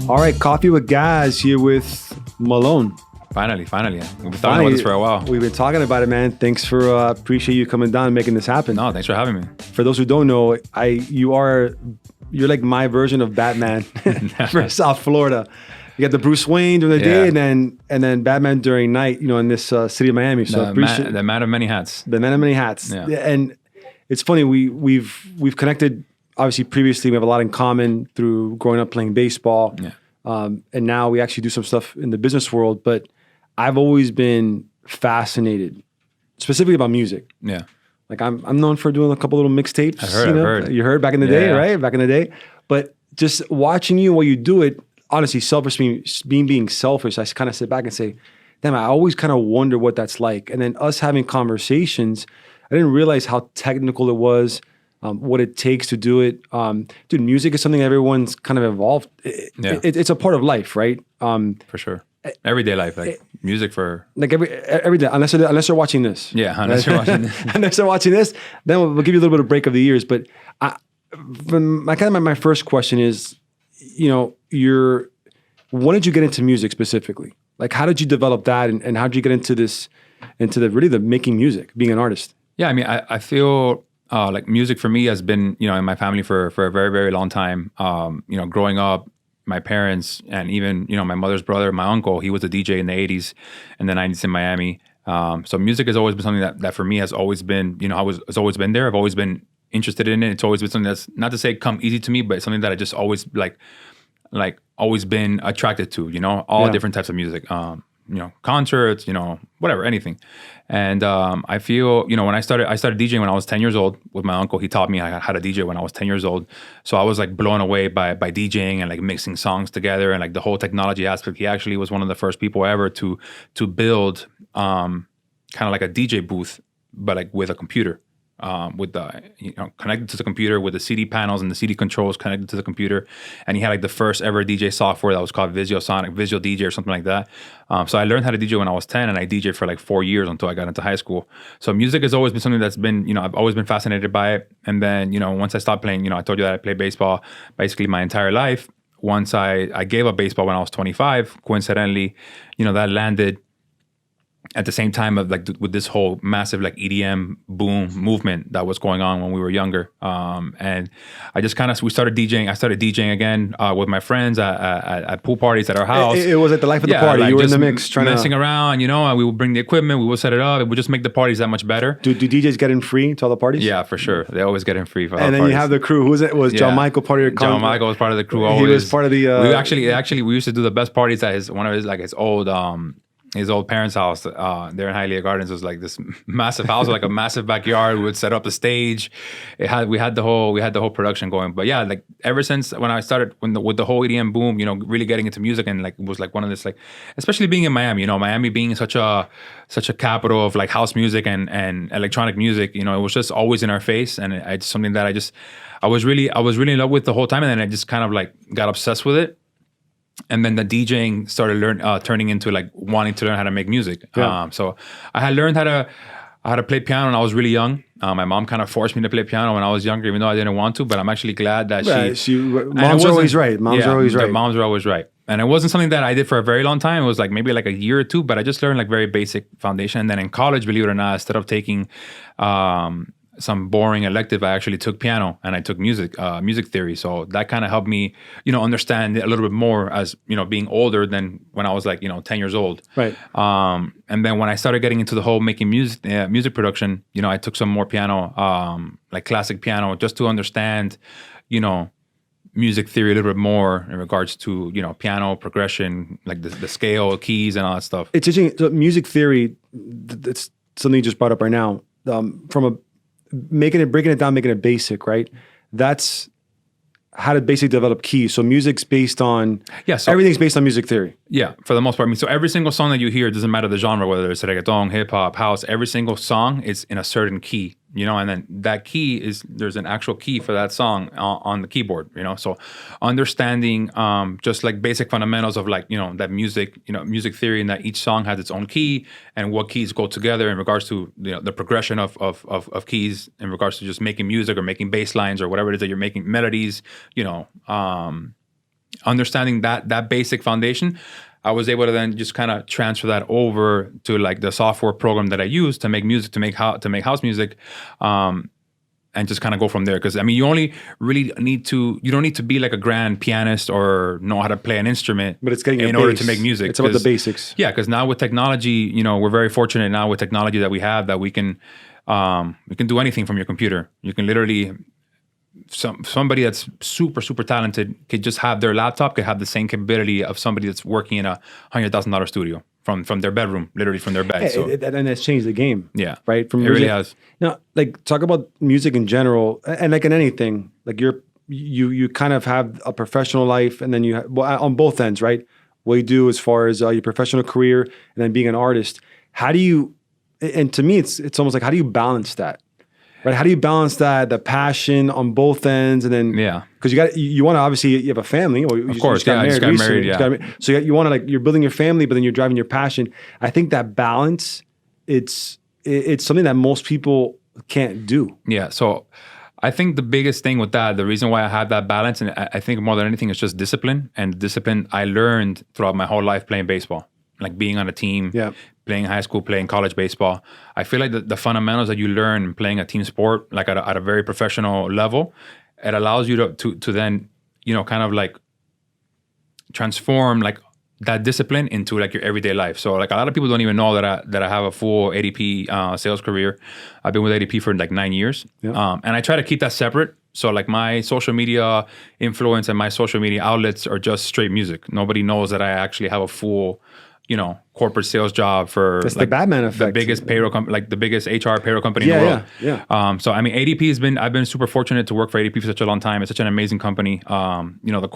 All right, Coffee with Gaz here with Malone. Finally. We've been talking about this for a while. We've been talking about it, man. Thanks for appreciate you coming down and making this happen. No, thanks for having me. For those who don't know, you're like my version of Batman for South Florida. You got the Bruce Wayne during the day, and then Batman during night. In this city of Miami. So the man of many hats. The man of many hats. Yeah. And it's funny. We've connected. Obviously, previously we have a lot in common through growing up playing baseball. Yeah. And now we actually do some stuff in the business world. But I've always been fascinated, specifically about music. Yeah. Like I'm known for doing a couple little mixtapes. I've heard. You heard back in the day, right? Back in the day. But just watching you while you do it, honestly, being selfish, I kind of sit back and say, damn, I always kind of wonder what that's like. And then us having conversations, I didn't realize how technical it was, what it takes to do it. Dude, music is something everyone's kind of evolved. It's a part of life, right? For sure. Everyday life, like music for... Like every day, unless they're watching this. Yeah, unless you're watching this. Unless they're watching this, then we'll give you a little bit of break of the years. But my first question is, when did you get into music specifically? Like, how did you develop that, and how did you get into the making music, being an artist? Yeah, I mean, I feel like music for me has been, in my family for a very, very long time. Growing up, my parents and even, my mother's brother, my uncle, he was a DJ in the 80s and the 90s in Miami. So music has always been something that for me has always been, has always been there. I've always been interested in it. It's always been something that's, not to say come easy to me, but something that I just always like always been attracted to, all different types of music, concerts, whatever, anything. And I feel, when I started DJing when I was 10 years old with my uncle. He taught me how to DJ when I was 10 years old. So I was like blown away by DJing and like mixing songs together and like the whole technology aspect. He actually was one of the first people ever to build kind of like a DJ booth, but like with a computer. With the connected to the computer with the CD panels and the CD controls connected to the computer, and he had like the first ever DJ software that was called Visual DJ or something like that. So I learned how to DJ when I was 10, and I DJed for like 4 years until I got into high school. So music has always been something that's been, I've always been fascinated by it. And then, once I stopped playing, I told you that I played baseball basically my entire life. Once I gave up baseball when I was 25, coincidentally, that landed at the same time of like with this whole massive like EDM boom movement that was going on when we were younger, and I just we started DJing. I started DJing again with my friends at pool parties at our house. It was like the life of the party. Like you were in the mix, messing around. And we would bring the equipment, we would set it up. It would just make the parties that much better. Do DJs get in free to all the parties? Yeah, for sure. They always get in free for all the parties. And then you have the crew. Who was it? Was John Michael part of your John Michael was part of the crew. Always. He was part of the. We actually we used to do the best parties at his old parents' house there in Hialeah Gardens. Was like this massive house, like a massive backyard. We would set up the stage. We had the whole production going. But yeah, like ever since when I started with the whole EDM boom, really getting into music, and like it was like one of this, like, especially being in Miami, Miami being such a capital of like house music and electronic music, it was just always in our face, and it's something that I was really in love with the whole time, and then I just kind of like got obsessed with it. And then the DJing started turning into like wanting to learn how to make music. Yeah. So I had learned how to play piano when I was really young. My mom kind of forced me to play piano when I was younger, even though I didn't want to. But I'm actually glad that moms are always right. Moms are always right. Moms are always right. And it wasn't something that I did for a very long time. It was like maybe like a year or two, but I just learned like very basic foundation. And then in college, believe it or not, instead of taking some boring elective, I actually took piano and I took music theory. So that kind of helped me, understand it a little bit more as, being older than when I was like, 10 years old. Right. And then when I started getting into the whole making music production, I took some more piano, like classic piano, just to understand, music theory a little bit more in regards to, piano progression, like the scale, keys and all that stuff. It's interesting. So music theory, that's something you just brought up right now, from breaking it down, making it basic, right? That's how to basically develop keys. So music's based on, everything's based on music theory. Yeah, for the most part. I mean, so every single song that you hear, it doesn't matter the genre, whether it's reggaeton, hip hop, house, every single song is in a certain key, and then that key there's an actual key for that song on the keyboard, so understanding just like basic fundamentals of like, that music, music theory, and that each song has its own key and what keys go together in regards to, the progression of keys in regards to just making music or making bass lines or whatever it is that you're making, melodies, understanding that basic foundation, I was able to then just kind of transfer that over to like the software program that I use to make music, to make house music, and just kind of go from there. Because I mean, you only really you don't need to be like a grand pianist or know how to play an instrument, but it's getting in order to make music. It's about the basics. Yeah, because now with technology, we're very fortunate now with technology that we have, that we can do anything from your computer. You can literally, somebody that's super, super talented could just have their laptop, could have the same capability of somebody that's working in a $100,000 studio from their bedroom, literally from their bed. So, and it's changed the game. Yeah. Right? It really has. Now, like, talk about music in general, and like in anything, like you kind of have a professional life, and then you have, well, on both ends, right? What you do as far as your professional career, and then being an artist. How do you, and to me, it's almost like, how do you balance that? Right? How do you balance that, the passion on both ends, and then because you want to, obviously you have a family. Or of course, I just got married. Yeah. So you want to, like, you're building your family, but then you're driving your passion. I think that balance, it's something that most people can't do. Yeah. So I think the biggest thing with that, the reason why I have that balance, and I think more than anything, is just discipline. And discipline I learned throughout my whole life playing baseball, like being on a team. Yeah. Playing high school, playing college baseball. I feel like the fundamentals that you learn playing a team sport, like at a very professional level, it allows you to then, kind of like transform like that discipline into like your everyday life. So like a lot of people don't even know that I have a full ADP sales career. I've been with ADP for like 9 years. Yeah. And I try to keep that separate. So like my social media influence and my social media outlets are just straight music. Nobody knows that I actually have a full corporate sales job for that's like the Batman effect. The biggest payroll company, like the biggest HR payroll company in the world. Yeah. So I mean, ADP I've been super fortunate to work for ADP for such a long time. It's such an amazing company. The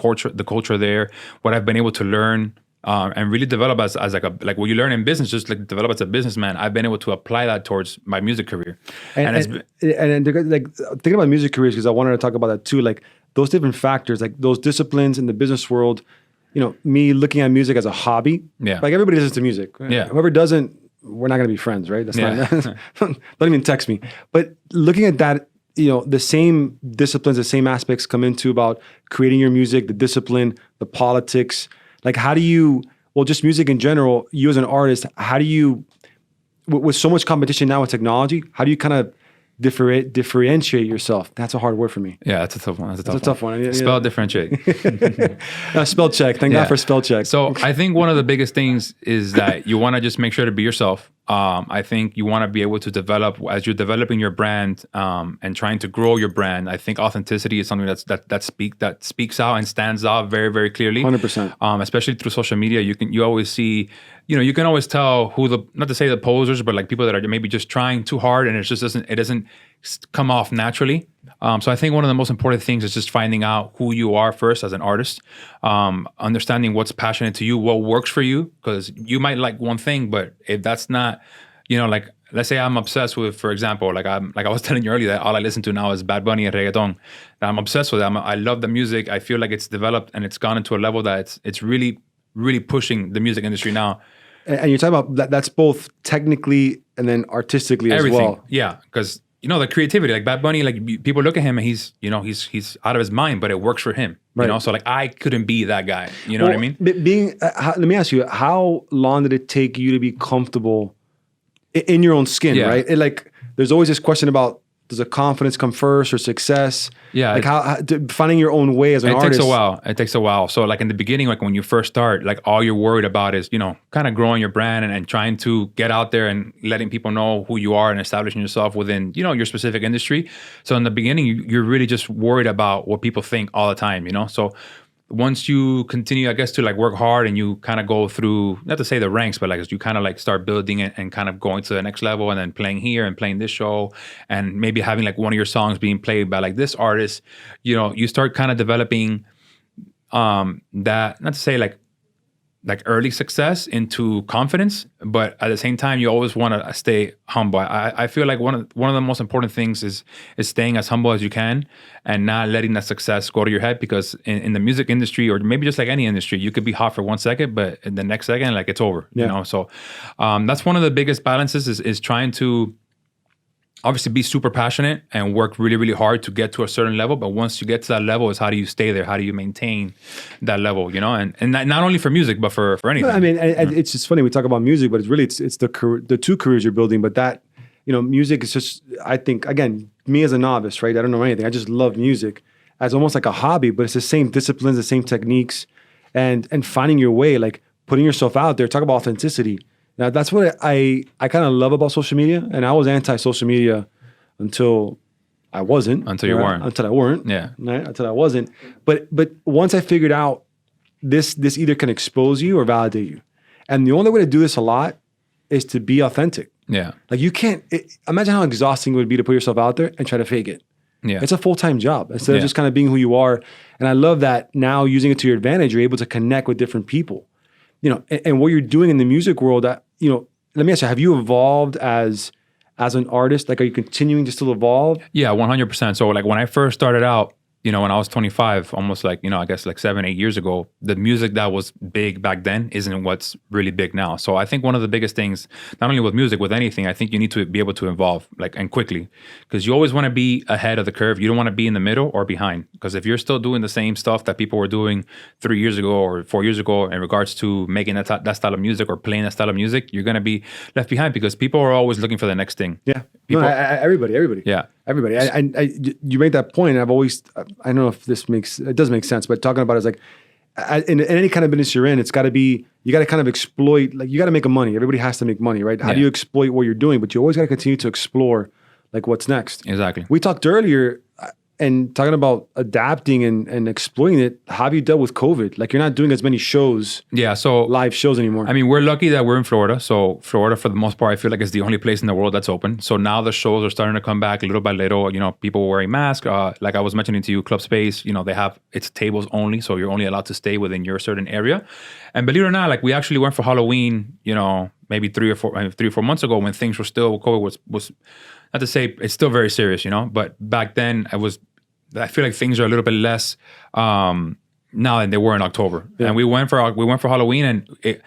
culture there, what I've been able to learn and really develop as like what you learn in business, just like develop as a businessman. I've been able to apply that towards my music career. And like thinking about music careers, because I wanted to talk about that too, like those different factors, like those disciplines in the business world. Me looking at music as a hobby. Yeah. Like everybody listens to music. Yeah. Whoever doesn't, we're not going to be friends, right? That's not. Don't even text me. But looking at that, the same disciplines, the same aspects come into about creating your music, the discipline, the politics. Like, how do you? Well, just music in general. You as an artist, how do you? With so much competition now with technology, how do you kind of differentiate yourself? That's a hard word for me. Yeah, that's a tough one. That's a tough one. Spell differentiate. Spell check. Thank God for spell check. So I think one of the biggest things is that you want to just make sure to be yourself. I think you want to be able to develop, as you're developing your brand and trying to grow your brand. I think authenticity is something that speaks out and stands out very, very clearly. 100%. Especially through social media, you always see, you can always tell who not to say the posers, but like people that are maybe just trying too hard and it doesn't come off naturally. So I think one of the most important things is just finding out who you are first as an artist, understanding what's passionate to you, what works for you, because you might like one thing, but if that's not, like let's say I'm obsessed with, for example, like I was telling you earlier, that all I listen to now is Bad Bunny and reggaeton. I'm obsessed with it. I love the music. I feel like it's developed and it's gone into a level that it's really, really pushing the music industry now. And you're talking about that's both technically and then artistically everything. As well. Yeah, because the creativity, like Bad Bunny, like people look at him and he's out of his mind, but it works for him. Right. So like I couldn't be that guy. You know what I mean? Let me ask you, how long did it take you to be comfortable in your own skin? Yeah. Right? There's always this question about, does the confidence come first or success? Yeah. Like how finding your own way as an artist. It takes a while. So like in the beginning, like when you first start, like all you're worried about is, kind of growing your brand and trying to get out there and letting people know who you are and establishing yourself within, your specific industry. So in the beginning, you're really just worried about what people think all the time, So once you continue, I guess, to like work hard and you kind of go through, not to say the ranks, but like you kind of like start building it and kind of going to the next level and then playing here and playing this show and maybe having like one of your songs being played by like this artist, you start kind of developing that, not to say like early success into confidence, but at the same time, you always want to stay humble. I feel like one of the most important things is staying as humble as you can and not letting that success go to your head, because in the music industry, or maybe just like any industry, you could be hot for 1 second, but in the next second, like it's over, So that's one of the biggest balances is trying to obviously be super passionate and work really, really hard to get to a certain level. But once you get to that level, is how do you stay there? How do you maintain that level? You know, and not only for music, but for anything. I mean, it's just funny we talk about music, but it's the two careers you're building. But that, you know, music is just, I think, again, me as a novice, right? I don't know anything. I just love music as almost like a hobby, but it's the same disciplines, the same techniques, and finding your way, like putting yourself out there. Talk about authenticity. Now, that's what I kind of love about social media. And I was anti-social media until I wasn't. Until you weren't. Until I weren't. Yeah. Right? Until I wasn't. But once I figured out this either can expose you or validate you. And the only way to do this a lot is to be authentic. Yeah. Like you can't, imagine how exhausting it would be to put yourself out there and try to fake it. Yeah. It's a full-time job instead of just kind of being who you are. And I love that now using it to your advantage, you're able to connect with different people. You know, and what you're doing in the music world, that, you know, let me ask you, have you evolved as an artist? Like, are you continuing to still evolve? Yeah, 100%. So like when I first started out, you know, when I was 25, almost like, you know, I guess like 7-8 years ago, the music that was big back then isn't what's really big now. So I think one of the biggest things, not only with music, with anything, I think you need to be able to evolve, like, and quickly, because you always want to be ahead of the curve. You don't want to be in the middle or behind, because if you're still doing the same stuff that people were doing 3 years ago or 4 years ago in regards to making that style of music or playing that style of music, you're going to be left behind, because people are always looking for the next thing. Yeah. People, no, everybody. Yeah. Everybody. You make that point. And I've always, I don't know if it does make sense, but talking about it is like, in any kind of business you're in, it's got to be, you got to kind of exploit, like you got to make money. Everybody has to make money, right? How do you exploit what you're doing? But you always got to continue to explore like what's next. Exactly. We talked earlier and talking about adapting and exploiting it. How have you dealt with COVID? Like you're not doing as many shows. Yeah. So live shows anymore. I mean, we're lucky that we're in Florida. So Florida, for the most part, I feel like is the only place in the world that's open. So now the shows are starting to come back little by little. You know, people wearing masks. Like I was mentioning to you, Club Space, you know, it's tables only. So you're only allowed to stay within your certain area. And believe it or not, like we actually went for Halloween, you know, maybe 3 or 4 months ago when things were still, COVID was not to say it's still very serious, you know, but back then I feel like things are a little bit less now than they were in October. Yeah. And we went for Halloween, and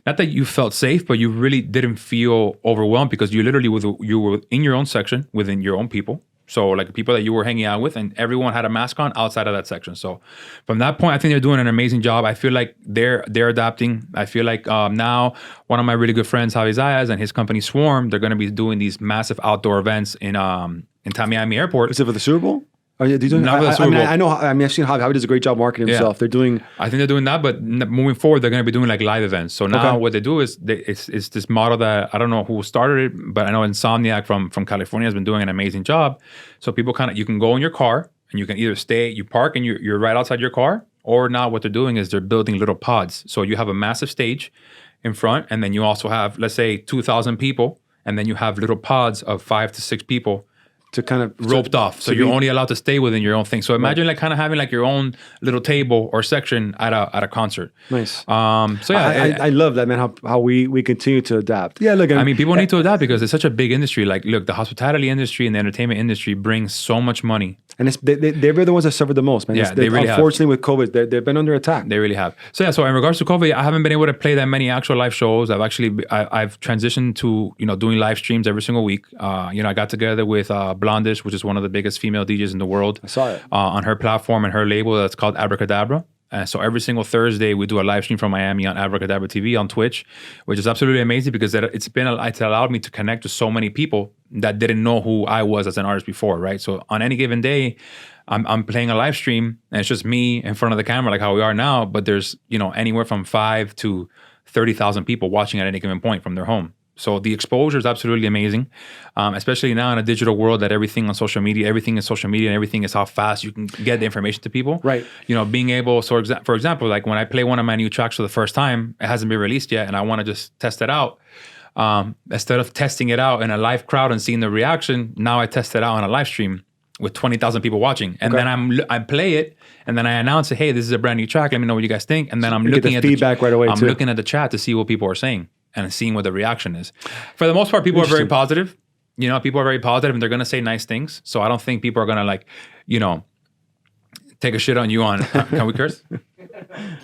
not that you felt safe, but you really didn't feel overwhelmed, because you literally you were in your own section within your own people. So like people that you were hanging out with, and everyone had a mask on outside of that section. So from that point, I think they're doing an amazing job. I feel like they're adapting. I feel like now one of my really good friends, Javi Zayas, and his company Swarm, they're going to be doing these massive outdoor events in Miami Airport. Is it for the Super Bowl? Are you doing? Not for the Super Bowl. I know. I've seen Javi does a great job marketing himself. They're doing. I think they're doing that, but moving forward, they're going to be doing like live events. So now what they do is it's this model that I don't know who started it, but I know Insomniac from California has been doing an amazing job. So people you can go in your car and you can either you park and you're right outside your car, or now what they're doing is they're building little pods. So you have a massive stage in front, and then you also have, let's say, 2,000 people, and then you have little pods of 5 to 6 people to kind of roped off. So you're only allowed to stay within your own thing. So imagine like kind of having like your own little table or section at a concert. Nice. So yeah, I love that, man, how we continue to adapt. Yeah, look, I mean, people need to adapt because it's such a big industry. Like, look, the hospitality industry and the entertainment industry brings so much money. And they're the ones that suffered the most, man. Yeah, they really unfortunately, with COVID, they've been under attack. They really have. So yeah, so in regards to COVID, I haven't been able to play that many actual live shows. I've transitioned to, you know, doing live streams every single week. You know, I got together with Blondish, which is one of the biggest female DJs in the world. I saw it. On her platform and her label that's called Abracadabra. So every single Thursday, we do a live stream from Miami on Abracadabra TV on Twitch, which is absolutely amazing because it's allowed me to connect to so many people that didn't know who I was as an artist before, right? So on any given day, I'm playing a live stream and it's just me in front of the camera like how we are now, but there's, you know, anywhere from 5 to 30,000 people watching at any given point from their home. So the exposure is absolutely amazing, especially now in a digital world that everything is social media and everything is how fast you can get the information to people. Right. You know, being able, so for example, like when I play one of my new tracks for the first time, it hasn't been released yet and I want to just test it out. Instead of testing it out in a live crowd and seeing the reaction, now I test it out on a live stream with 20,000 people watching. And then I play it and then I announce it, hey, this is a brand new track. Let me know what you guys think. And then I'm looking at the feedback right away. I'm looking at the chat to see what people are saying and seeing what the reaction is. For the most part, people are very positive. You know, people are very positive and they're going to say nice things. So I don't think people are going to like, you know, take a shit on you on, can we curse?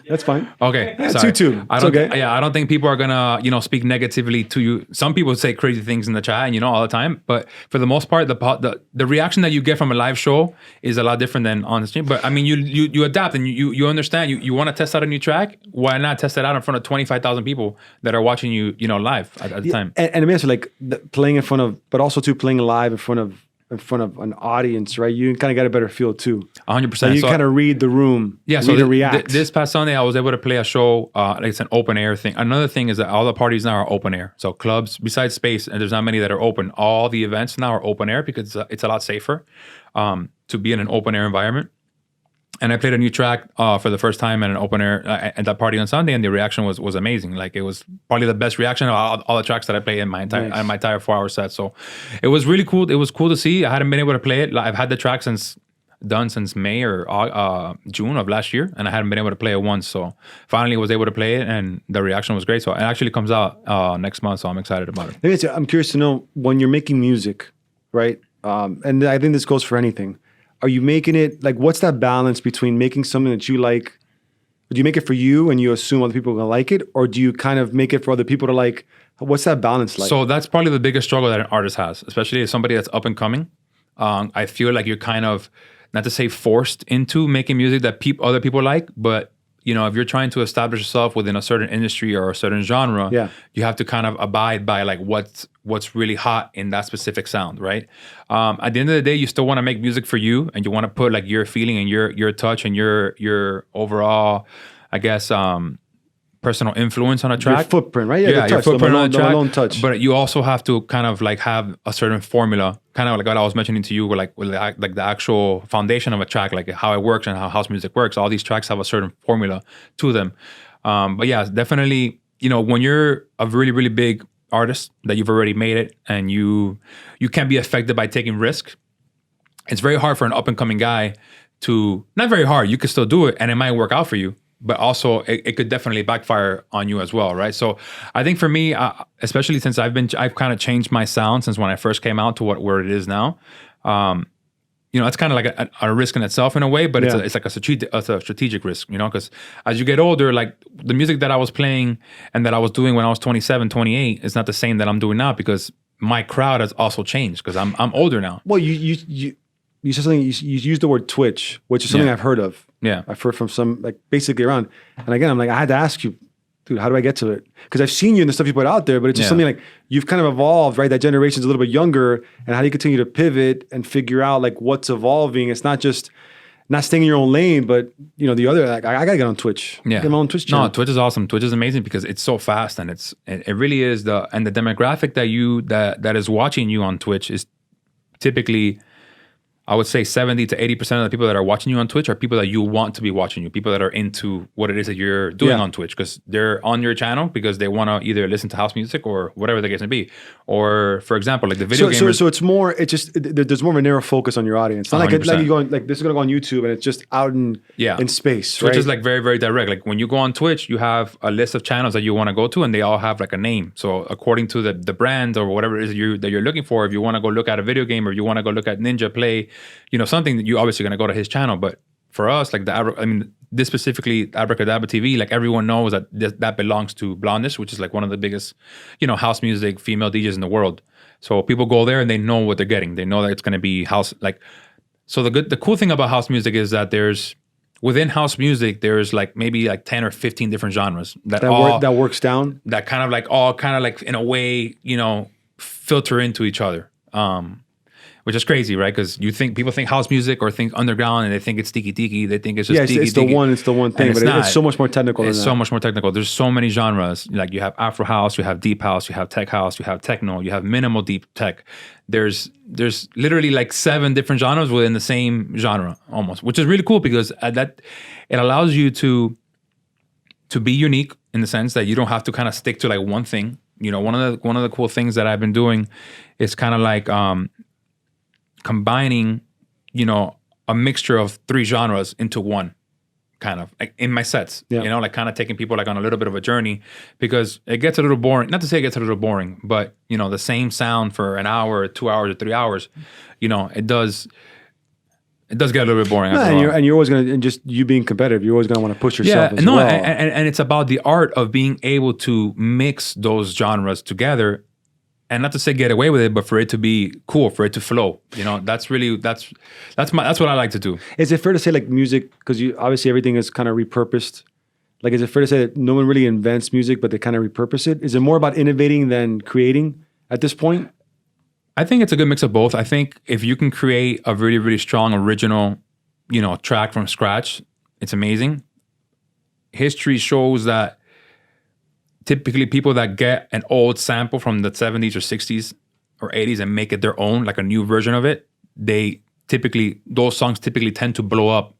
That's fine. Okay, Yeah, sorry. 2-2. I It's don't. okay. Yeah, I don't think people are gonna, speak negatively to you. Some people say crazy things in the chat, and all the time. But for the most part, the reaction that you get from a live show is a lot different than on the stream. But I mean, you adapt and you understand. You want to test out a new track. Why not test it out in front of 25,000 people that are watching you, live at the time? And I mean, so like playing in front of, but also too playing live in front of an audience, right? You kind of get a better feel too. 100%. You kind of read the room. Yeah, so react. This past Sunday, I was able to play a show. It's an open air thing. Another thing is that all the parties now are open air. So clubs, besides space, and there's not many that are open. All the events now are open air because it's a lot safer to be in an open air environment. And I played a new track for the first time at an open air at that party on Sunday, and the reaction was amazing. Like, it was probably the best reaction of all the tracks that I played in my entire 4-hour set. So it was really cool. It was cool to see. I hadn't been able to play it. I've had the track since May or June of last year, and I hadn't been able to play it once. So finally, I was able to play it, and the reaction was great. So it actually comes out next month, so I'm excited about it. I'm curious to know, when you're making music, right? And I think this goes for anything. Are you making it, like, what's that balance between making something that you like? Do you make it for you and you assume other people are going to like it? Or do you kind of make it for other people to like? What's that balance like? So that's probably the biggest struggle that an artist has, especially as somebody that's up and coming. I feel like you're kind of, not to say forced into making music that other people like, but if you're trying to establish yourself within a certain industry or a certain genre, you have to kind of abide by like what's really hot in that specific sound, right? At the end of the day, you still want to make music for you, and you want to put like your feeling and your touch and your overall, I guess, personal influence on a track. Your footprint, right? Yeah, your footprint on a track. Malone touch. But you also have to kind of like have a certain formula, kind of like what I was mentioning to you, with the actual foundation of a track, like how it works and how house music works. All these tracks have a certain formula to them. But yeah, definitely, when you're a really, really big artist that you've already made it, and you can't be affected by taking risk, it's very hard for an up and coming guy to, not very hard, you can still do it and it might work out for you, but also it could definitely backfire on you as well, right? So I think for me, especially since I've kind of changed my sound since when I first came out to where it is now. It's kind of like a risk in itself in a way, but it's like a strategic risk, because as you get older, like the music that I was playing and that I was doing when I was 27, 28 is not the same that I'm doing now, because my crowd has also changed because I'm older now. Well, you said something, you used the word Twitch, which is something I've heard of. Yeah. I've heard from some, like, basically around. And again, I'm like, I had to ask you, dude, how do I get to it? Because I've seen you and the stuff you put out there, but it's just something like, you've kind of evolved, right? That generation's a little bit younger, and how do you continue to pivot and figure out like what's evolving? It's not just not staying in your own lane, but the other, like, I gotta get on Twitch. Yeah. Get my own Twitch channel. No, Twitch is awesome. Twitch is amazing because it's so fast, and it really is the demographic that is watching you on Twitch is typically, I would say 70 to 80% of the people that are watching you on Twitch are people that you want to be watching you, people that are into what it is that you're doing on Twitch, because they're on your channel because they want to either listen to house music or whatever the case may be. Or, for example, like the video gamers. So it's more, there's more of a narrow focus on your audience. It's not like you're going, like, this is going to go on YouTube and it's just out in space, Twitch right? is like very, very direct. Like when you go on Twitch, you have a list of channels that you want to go to, and they all have like a name. So according to the brand or whatever it is that you're looking for, if you want to go look at a video game or you want to go look at Ninja play, something, you're obviously going to go to his channel. But for us, like this specifically, Abracadabra TV, like everyone knows that belongs to Blondish, which is like one of the biggest, house music female DJs in the world. So people go there and they know what they're getting. They know that it's going to be house. Like, so the cool thing about house music is that within house music, there's like maybe like 10 or 15 different genres that works down. That kind of like in a way, filter into each other. Which is crazy, right? Because people think house music or think underground, and they think it's tiki. They think it's just tiki. It's the one thing, but it's so much more technical. It's so much more technical. There's so many genres. Like you have Afro house, you have deep house, you have tech house, you have techno, you have minimal deep tech. There's literally like 7 different genres within the same genre almost, which is really cool because that it allows you to be unique in the sense that you don't have to kind of stick to like one thing. One of the cool things that I've been doing is kind of like combining, a mixture of 3 genres into one, kind of like in my sets, like kind of taking people like on a little bit of a journey, because it gets a little boring. Not to say it gets a little boring, but the same sound for an hour, 2 hours, or 3 hours, it does. It does get a little bit boring. No, after a while. and you're always gonna, and just you being competitive, you're always gonna want to push yourself as well. And it's about the art of being able to mix those genres together, and not to say get away with it, but for it to be cool, for it to flow. You know, that's what I like to do. Is it fair to say like music, because you obviously everything is kind of repurposed? Like, is it fair to say that no one really invents music, but they kind of repurpose it? Is it more about innovating than creating at this point? I think it's a good mix of both. I think if you can create a really, really strong original, track from scratch, it's amazing. History shows that typically people that get an old sample from the 70s or 60s or 80s and make it their own, like a new version of it, those songs typically tend to blow up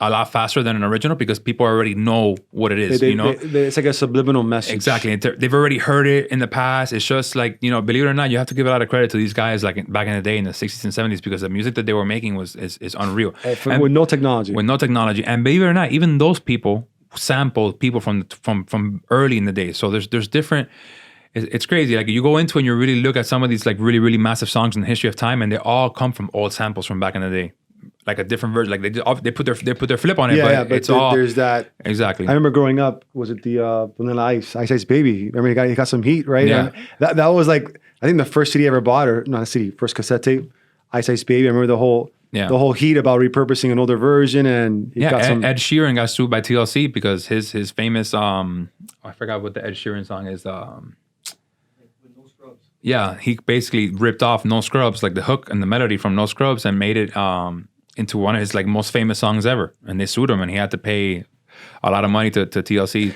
a lot faster than an original because people already know what it is, it's like a subliminal message. Exactly. They've already heard it in the past. It's just like, believe it or not, you have to give a lot of credit to these guys like back in the day in the 60s and 70s because the music that they were making is unreal. With no technology. With no technology. And believe it or not, even those people sampled people from early in the day. So there's different... It's crazy. Like you go into and you really look at some of these like really, really massive songs in the history of time and they all come from old samples from back in the day. Like a different version, like they put their flip on it, but it's all there's that exactly. I remember growing up. Was it the Vanilla Ice Baby? Remember he got some heat, right? Yeah. And that was like I think the first CD I ever bought, or not a CD, first cassette tape, Ice Baby. I remember the whole heat about repurposing an older version, and Ed Sheeran got sued by TLC because his famous I forgot what the Ed Sheeran song is. Yeah, he basically ripped off No Scrubs, like the hook and the melody from No Scrubs, and made it into one of his like most famous songs ever. And they sued him, and he had to pay a lot of money to TLC.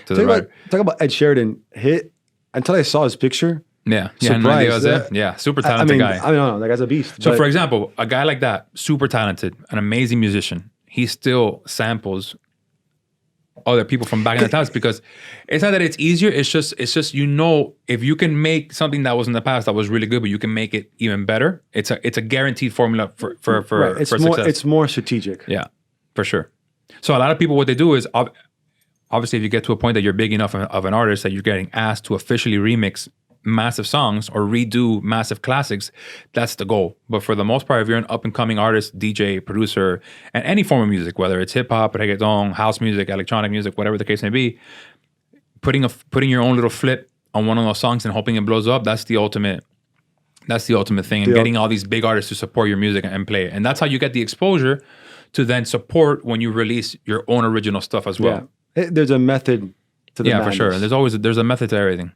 Talk about Ed Sheeran hit until I saw his picture. Yeah, super talented guy. I mean, that guy's a beast. So, for example, a guy like that, super talented, an amazing musician, he still samples other people from back in the past because it's not that it's easier. It's just if you can make something that was in the past that was really good, but you can make it even better. It's a guaranteed formula for success. It's more strategic. Yeah, for sure. So a lot of people, what they do is obviously if you get to a point that you're big enough of an artist that you're getting asked to officially remix massive songs or redo massive classics, that's the goal. But for the most part, if you're an up-and-coming artist, DJ, producer, and any form of music, whether it's hip-hop, reggaeton, house music, electronic music, whatever the case may be, putting your own little flip on one of those songs and hoping it blows up, that's the ultimate thing. And getting all these big artists to support your music and play it. And that's how you get the exposure to then support when you release your own original stuff as well. Yeah. There's a method to the madness. For sure. There's a method to everything.